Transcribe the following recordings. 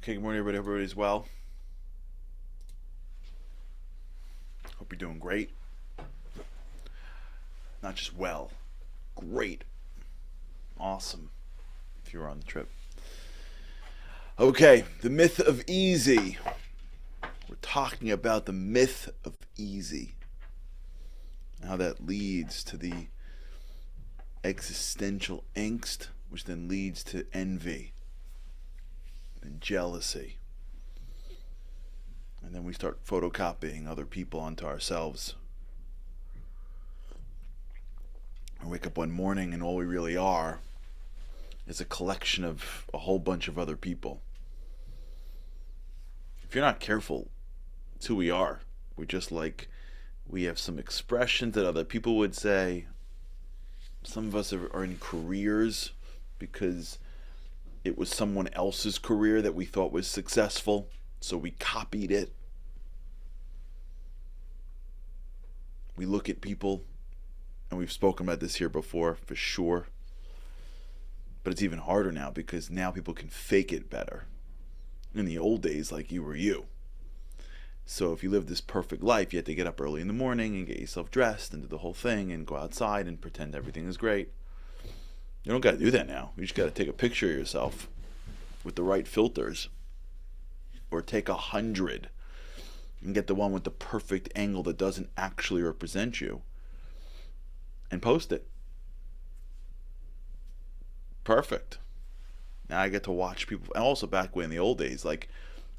Okay, good morning, everybody. Hope everybody's well. Hope you're doing great. Not just well, great. Awesome, if you were on the trip. Okay, the myth of easy. We're talking about the myth of easy. And how that leads to the existential angst, which then leads to envy and jealousy. And then we start photocopying other people onto ourselves. I wake up one morning and all we really are is a collection of a whole bunch of other people. If you're not careful, it's who we are. We have some expressions that other people would say. Some of us are in careers because it was someone else's career that we thought was successful, so we copied it. We look at people, and we've spoken about this here before, for sure. But it's even harder now because now people can fake it better. In the old days, like you were you. So if you lived this perfect life, you had to get up early in the morning and get yourself dressed and do the whole thing and go outside and pretend everything is great. You don't got to do that now. You just got to take a picture of yourself with the right filters. Or take 100 and get the one with the perfect angle that doesn't actually represent you and post it. Perfect. Now I get to watch people. And also back when in the old days, like,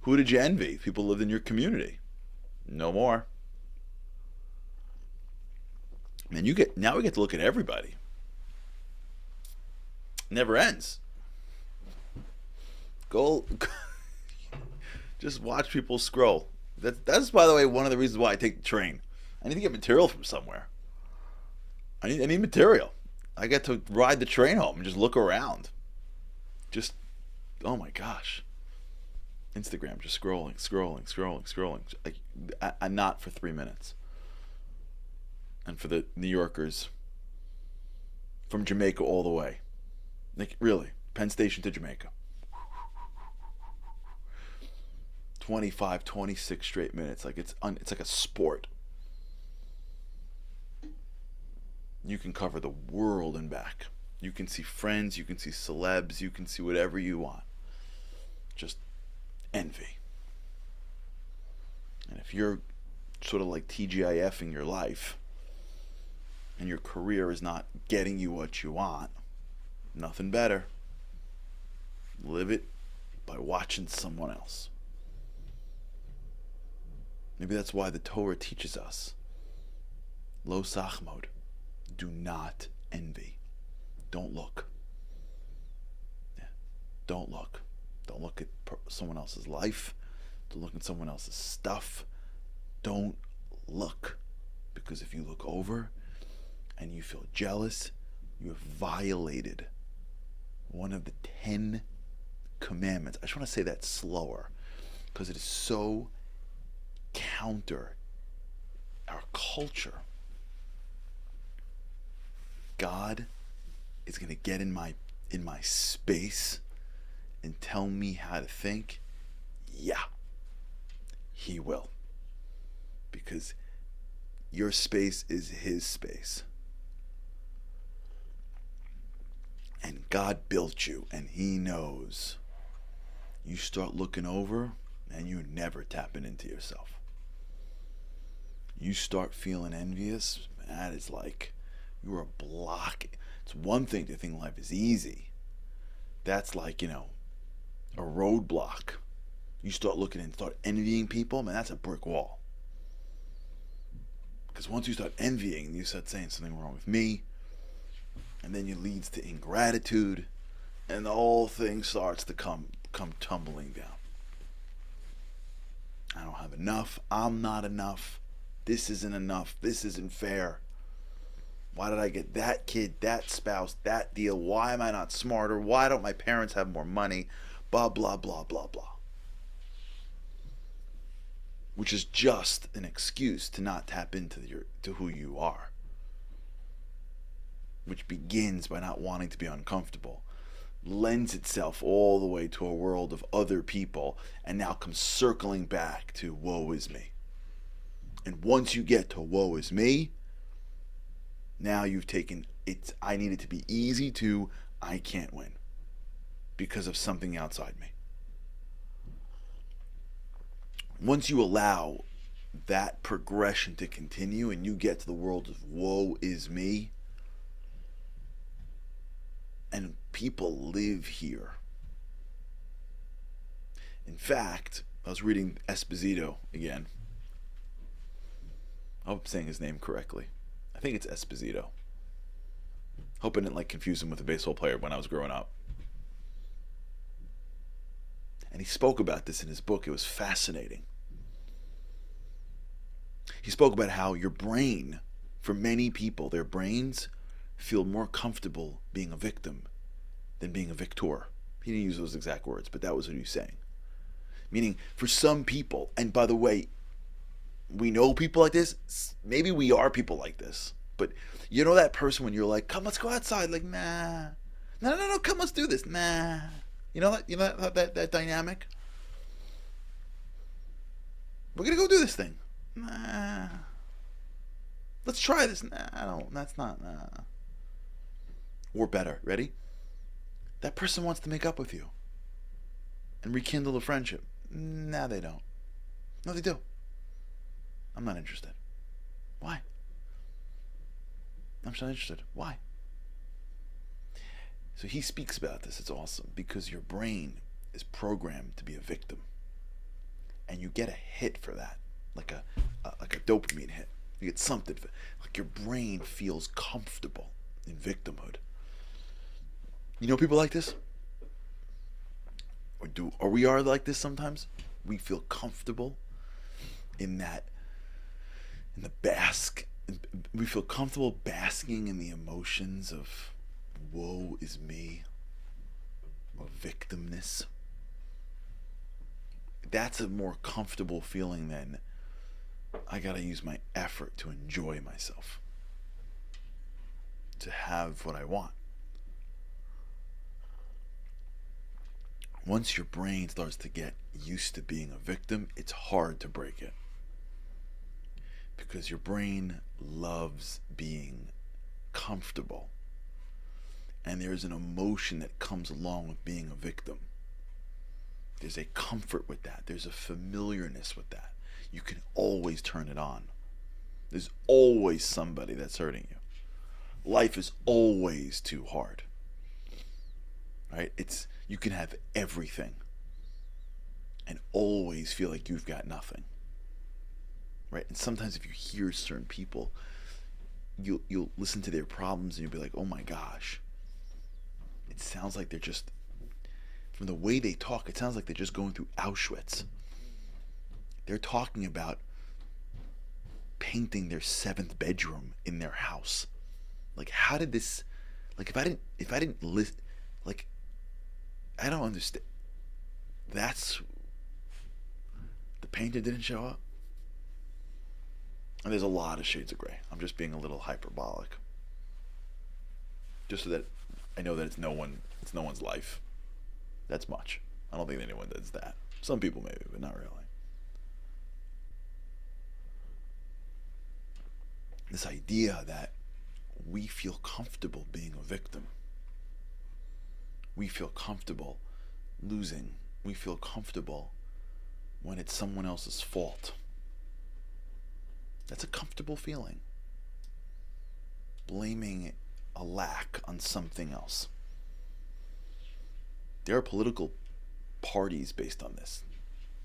who did you envy? People lived in your community. No more. And now we get to look at everybody. Never ends. Go just watch people scroll. That's by the way one of the reasons why I take the train. I need to get material from somewhere. I need material. I get to ride the train home and just look around. Just, oh my gosh. Instagram, just scrolling. Like, I'm not for 3 minutes. And for the New Yorkers, from Jamaica all the way. Like, really, Penn Station to Jamaica. 25, 26 straight minutes. Like, it's like a sport. You can cover the world and back. You can see friends, you can see celebs, you can see whatever you want. Just envy. And if you're sort of like TGIFing your life and your career is not getting you what you want, nothing better. Live it by watching someone else. Maybe that's why the Torah teaches us. Lo sachmod. Do not envy. Don't look. Yeah. Don't look. Don't look at someone else's life. Don't look at someone else's stuff. Don't look. Because if you look over and you feel jealous, you have violated one of the 10 commandments. I just want to say that slower because it is so counter our culture. God is going to get in my space and tell me how to think. Yeah, he will. Because your space is his space. And God built you and he knows. You start looking over and you never tapping into yourself. You start feeling envious, that is like you're a block. It's one thing to think life is easy. That's like, a roadblock. You start looking and start envying people, man, that's a brick wall. Because once you start envying, you start saying something wrong with me, and then it leads to ingratitude, and the whole thing starts to come tumbling down. I don't have enough. I'm not enough. This isn't enough. This isn't fair. Why did I get that kid, that spouse, that deal? Why am I not smarter? Why don't my parents have more money? Blah, blah, blah, blah, blah. Which is just an excuse to not tap into to who you are. Which begins by not wanting to be uncomfortable. lends itself all the way to a world of other people and now comes circling back to woe is me. And once you get to woe is me, now you've taken it. I need it to be easy to I can't win because of something outside me. Once you allow that progression to continue and you get to the world of woe is me, and people live here. In fact, I was reading Esposito again. I hope I'm saying his name correctly. I think it's Esposito. Hope I didn't confuse him with a baseball player when I was growing up. And he spoke about this in his book. It was fascinating. He spoke about how your brain, for many people, their brains feel more comfortable being a victim than being a victor. He didn't use those exact words, but that was what he was saying. Meaning, for some people, and by the way, we know people like this. Maybe we are people like this. But you know that person when you're like, come, let's go outside. Like, nah. No, come, let's do this. Nah. You know that dynamic? We're going to go do this thing. Nah. Let's try this. Nah, that's not. Nah. Or better, ready? That person wants to make up with you and rekindle a friendship. Nah, they don't. No, they do. I'm not interested. Why? I'm just not interested. Why? So he speaks about this. It's awesome because your brain is programmed to be a victim, and you get a hit for that, like a dopamine hit. You get something like your brain feels comfortable in victimhood. You know people like this? Or we are like this sometimes? We feel comfortable in that, we feel comfortable basking in the emotions of woe is me, or victimness. That's a more comfortable feeling than I gotta use my effort to enjoy myself, to have what I want. Once your brain starts to get used to being a victim, it's hard to break it. Because your brain loves being comfortable. And there's an emotion that comes along with being a victim. There's a comfort with that. There's a familiarness with that. You can always turn it on. There's always somebody that's hurting you. Life is always too hard. Right? You can have everything and always feel like you've got nothing. Right? And sometimes if you hear certain people, you'll listen to their problems and you'll be like, oh my gosh. It sounds like they're just, from the way they talk, it sounds like they're just going through Auschwitz. They're talking about painting their 7th bedroom in their house. Like, how did this, if I didn't list, I don't understand. That's, the painter didn't show up. And there's a lot of shades of gray. I'm just being a little hyperbolic. Just so that I know that it's no one's life. That's much. I don't think anyone does that. Some people maybe, but not really. This idea that we feel comfortable being a victim. We feel comfortable losing. We feel comfortable when it's someone else's fault. That's a comfortable feeling. Blaming a lack on something else. There are political parties based on this.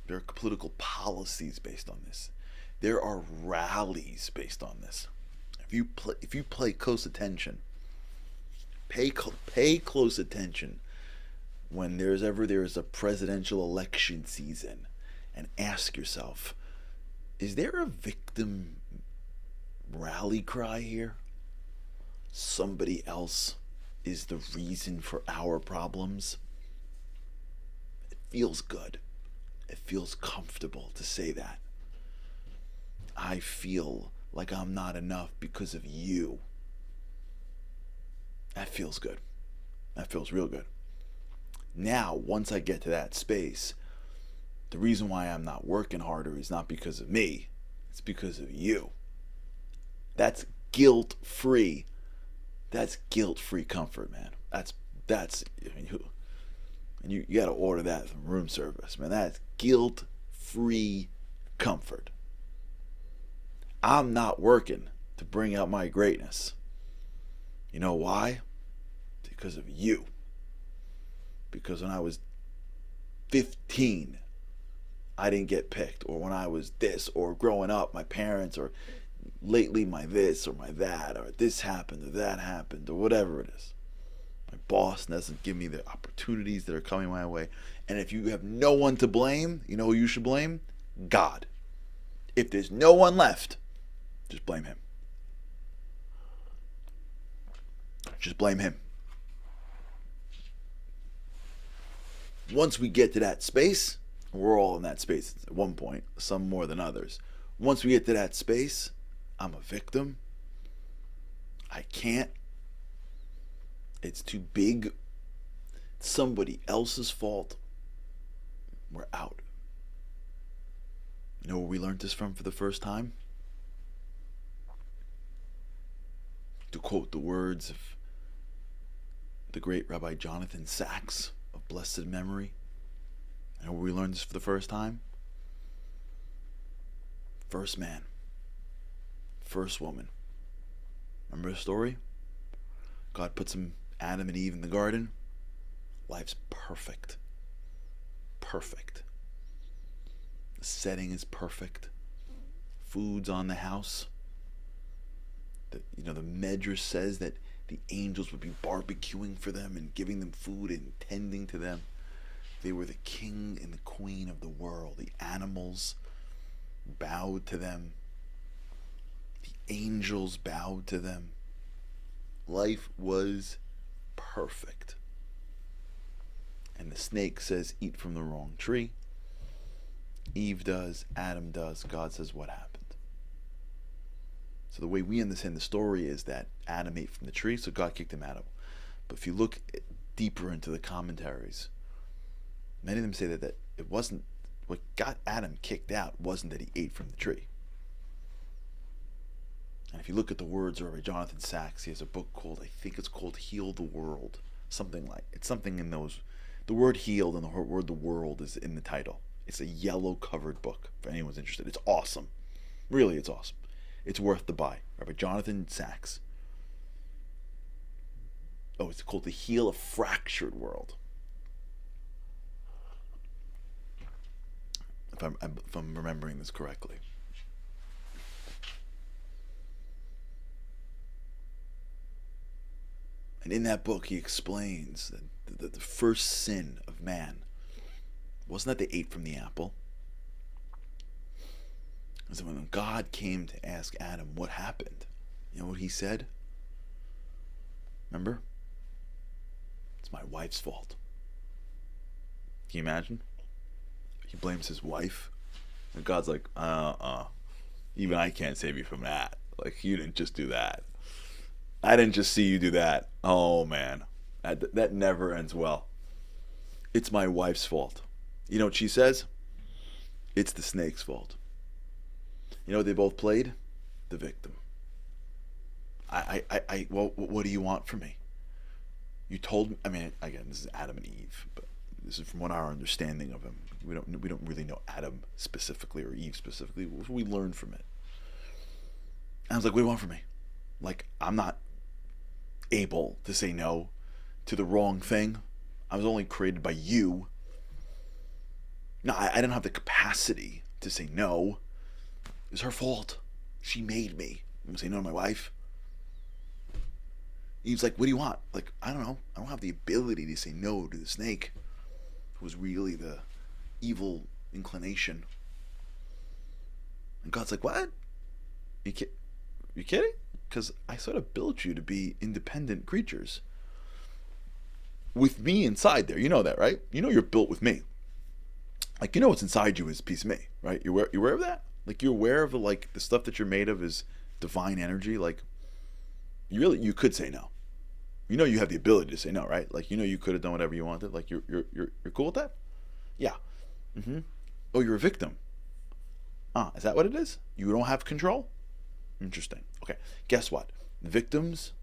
There are political policies based on this. There are rallies based on this. If you pay close attention, pay close attention when there's a presidential election season, and ask yourself, is there a victim rally cry here? Somebody else is the reason for our problems? It feels good. It feels comfortable to say that. I feel like I'm not enough because of you. That feels good. That feels real good. Now, once I get to that space, the reason why I'm not working harder is not because of me. It's because of you. That's guilt-free. That's guilt-free comfort, man. That's I mean, and you got to order that from room service, man. That's guilt-free comfort. I'm not working to bring out my greatness. You know why? Because of you. Because when I was 15, I didn't get picked, or when I was this, or growing up, my parents, or lately my this or my that, or this happened or that happened, or whatever it is. My boss doesn't give me the opportunities that are coming my way. And if you have no one to blame, you know who you should blame? God. If there's no one left, just blame him. Just blame him. Once we get to that space, we're all in that space at one point, some more than others. Once we get to that space, I'm a victim. I can't. It's too big. It's somebody else's fault. We're out. You know where we learned this from for the first time? To quote the words of the great Rabbi Jonathan Sacks of blessed memory. You know where we learned this for the first time? First man. First woman. Remember the story? God puts Adam and Eve in the garden. Life's perfect. Perfect. The setting is perfect. Food's on the house. The Medrash says that the angels would be barbecuing for them and giving them food and tending to them. They were the king and the queen of the world. The animals bowed to them. The angels bowed to them. Life was perfect. And the snake says, eat from the wrong tree. Eve does, Adam does. God says, what happened? So the way we understand the story is that Adam ate from the tree, so God kicked him out. But if you look deeper into the commentaries, many of them say that it wasn't, what got Adam kicked out wasn't that he ate from the tree. And if you look at the words of Rabbi Jonathan Sacks, he has a book called, I think it's called Heal the World. It's something in those, the word healed and the word the world is in the title. It's a yellow covered book, if anyone's interested. It's awesome. Really, it's awesome. It's worth the buy. Rabbi Jonathan Sacks. Oh, it's called To Heal a Fractured World. If I'm remembering this correctly. And in that book, he explains that the first sin of man wasn't that they ate from the apple. It was when God came to ask Adam what happened. You know what he said? Remember? It's my wife's fault. Can you imagine? He blames his wife. And God's like, even I can't save you from that. Like, you didn't just do that. I didn't just see you do that. Oh, man. That never ends well. It's my wife's fault. You know what she says? It's the snake's fault. You know what they both played? The victim. Well, what do you want from me? You told me, I mean, again, this is Adam and Eve, but this is from what our understanding of him. We don't really know Adam specifically or Eve specifically. We learned from it. And I was like, what do you want from me? Like, I'm not able to say no to the wrong thing. I was only created by you. No, I didn't have the capacity to say no. It was her fault. She made me. I'm gonna say no to my wife. He's like, what do you want? Like, I don't know. I don't have the ability to say no to the snake, who was really the evil inclination. And God's like, what? You kidding? Because I sort of built you to be independent creatures. With me inside there. You know that, right? You know you're built with me. Like, you know what's inside you is a piece of me, right? You aware of that? Like, you're aware of the stuff that you're made of is divine energy. Like, you could say no. You know you have the ability to say no, right? Like, you know you could have done whatever you wanted. Like, you're cool with that? Yeah. Mm-hmm. Oh, you're a victim. Is that what it is? You don't have control? Interesting. Okay. Guess what? Victims,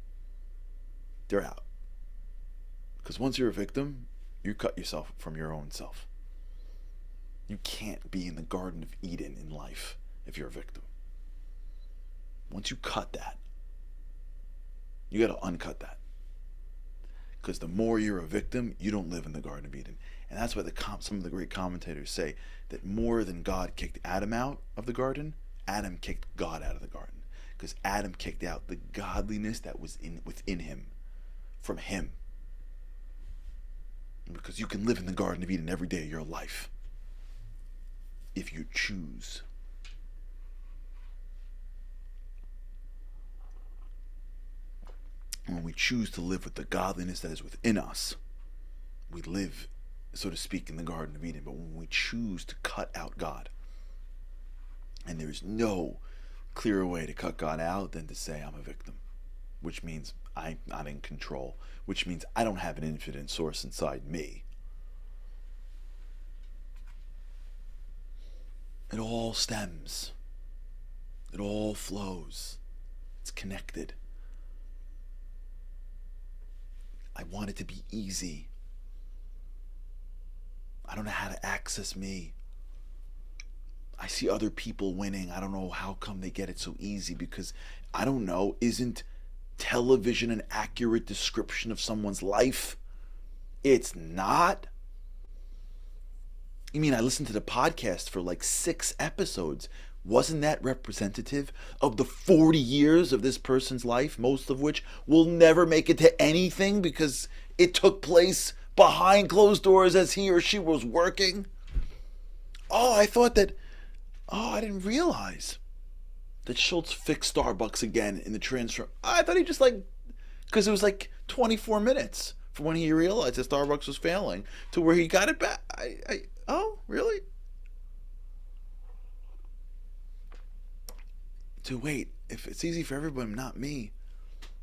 they're out. Because once you're a victim, you cut yourself from your own self. You can't be in the Garden of Eden in life if you're a victim. Once you cut that, you got to uncut that. Because the more you're a victim, you don't live in the Garden of Eden. And that's why some of the great commentators say that more than God kicked Adam out of the garden, Adam kicked God out of the garden. Because Adam kicked out the godliness that was within him, from him. Because you can live in the Garden of Eden every day of your life, if you choose. And when we choose to live with the godliness that is within us, we live, so to speak, in the Garden of Eden. But when we choose to cut out God, and there is no clearer way to cut God out than to say I'm a victim, which means I'm not in control, which means I don't have an infinite source inside me. It all stems. It all flows. It's connected. I want it to be easy. I don't know how to access me. I see other people winning. I don't know how come they get it so easy, because I don't know, isn't television an accurate description of someone's life? It's not. You mean I listened to the podcast for like 6 episodes? Wasn't that representative of the 40 years of this person's life, most of which will never make it to anything because it took place behind closed doors as he or she was working? I didn't realize that Schultz fixed Starbucks again in the transfer. I thought he just because it was like 24 minutes from when he realized that Starbucks was failing to where he got it back. Oh, really? To wait, if it's easy for everybody, not me,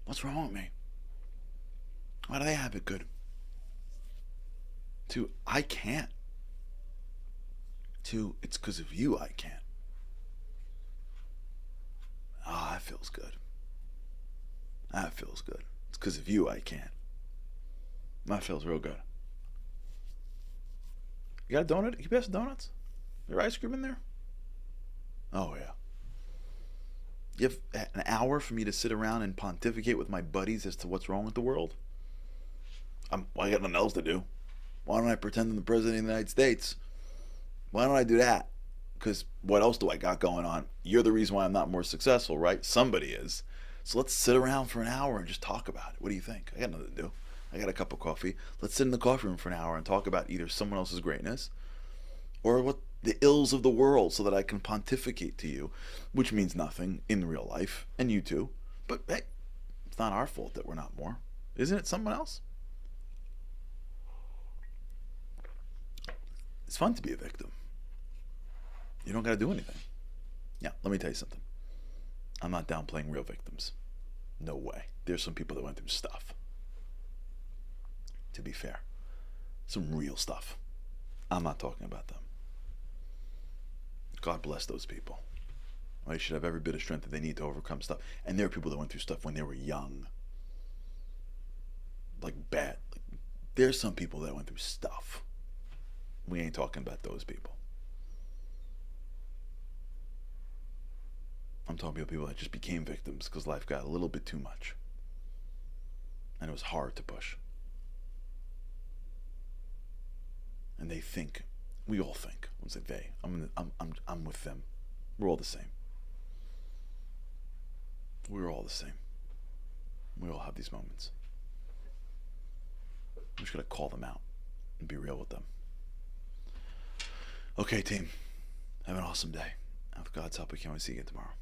what's wrong with me? Why do they have it good? To, I can't. To, it's because of you I can't. That feels good. That feels good. It's because of you I can't. That feels real good. You got a donut? Can you pass the donuts? Is there ice cream in there? Oh, yeah. You have an hour for me to sit around and pontificate with my buddies as to what's wrong with the world? I got nothing else to do. Why don't I pretend I'm the President of the United States? Why don't I do that? Because what else do I got going on? You're the reason why I'm not more successful, right? Somebody is. So let's sit around for an hour and just talk about it. What do you think? I got nothing to do. I got a cup of coffee. Let's sit in the coffee room for an hour and talk about either someone else's greatness or what the ills of the world, so that I can pontificate to you, which means nothing in real life, and you too. But hey, it's not our fault that we're not more. Isn't it someone else? It's fun to be a victim. You don't got to do anything. Yeah, let me tell you something. I'm not downplaying real victims. No way. There's some people that went through stuff. To be fair. Some real stuff. I'm not talking about them. God bless those people. They should have every bit of strength that they need to overcome stuff. And there are people that went through stuff when they were young. Like bad. There's some people that went through stuff. We ain't talking about those people. I'm talking about people that just became victims because life got a little bit too much. And it was hard to push. And they think, we all think, when I say they, I'm with them. We're all the same. We're all the same. We all have these moments. I'm just going to call them out and be real with them. Okay, team. Have an awesome day. With God's help, we can't wait to see you again tomorrow.